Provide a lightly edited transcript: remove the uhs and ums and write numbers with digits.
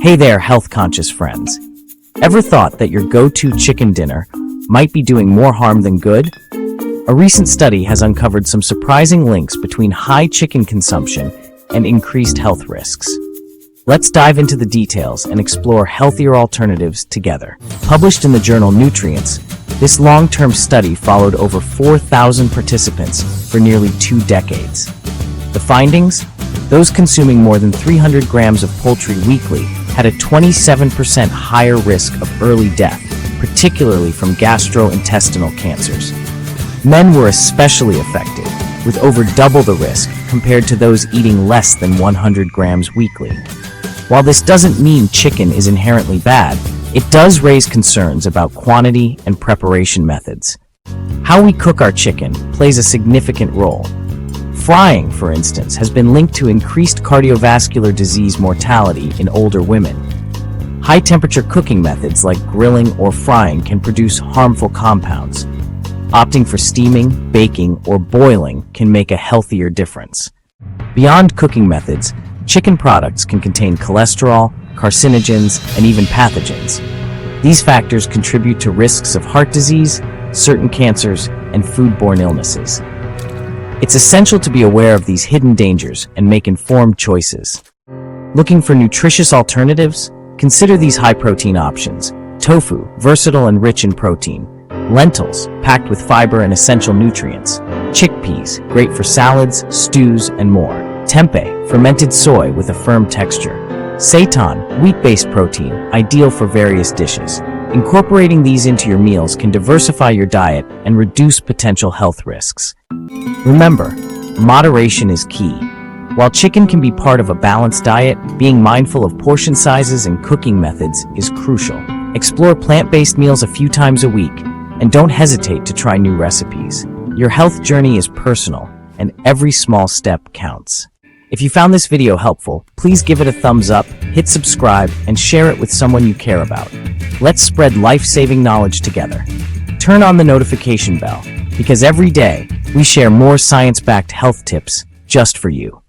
Hey there, health-conscious friends. Ever thought that your go-to chicken dinner might be doing more harm than good? A recent study has uncovered some surprising links between high chicken consumption and increased health risks. Let's dive into the details and explore healthier alternatives together. Published in the journal Nutrients, this long-term study followed over 4,000 participants for nearly 2 decades. The findings? Those consuming more than 300 grams of poultry weekly had a 27% higher risk of early death, particularly from gastrointestinal cancers. Men were especially affected, with over double the risk compared to those eating less than 100 grams weekly. While this doesn't mean chicken is inherently bad, it does raise concerns about quantity and preparation methods. How we cook our chicken plays a significant role. Frying, for instance, has been linked to increased cardiovascular disease mortality in older women. High-temperature cooking methods like grilling or frying can produce harmful compounds. Opting for steaming, baking, or boiling can make a healthier difference. Beyond cooking methods, chicken products can contain cholesterol, carcinogens, and even pathogens. These factors contribute to risks of heart disease, certain cancers, and foodborne illnesses. It's essential to be aware of these hidden dangers and make informed choices. Looking for nutritious alternatives? Consider these high-protein options. Tofu, versatile and rich in protein. Lentils, packed with fiber and essential nutrients. Chickpeas, great for salads, stews, and more. Tempeh, fermented soy with a firm texture. Seitan, wheat-based protein, ideal for various dishes. Incorporating these into your meals can diversify your diet and reduce potential health risks. Remember, moderation is key. While chicken can be part of a balanced diet, being mindful of portion sizes and cooking methods is crucial. Explore plant-based meals a few times a week, and don't hesitate to try new recipes. Your health journey is personal, and every small step counts. If you found this video helpful, please give it a thumbs up, hit subscribe, and share it with someone you care about. Let's spread life-saving knowledge together. Turn on the notification bell, because every day we share more science-backed health tips just for you.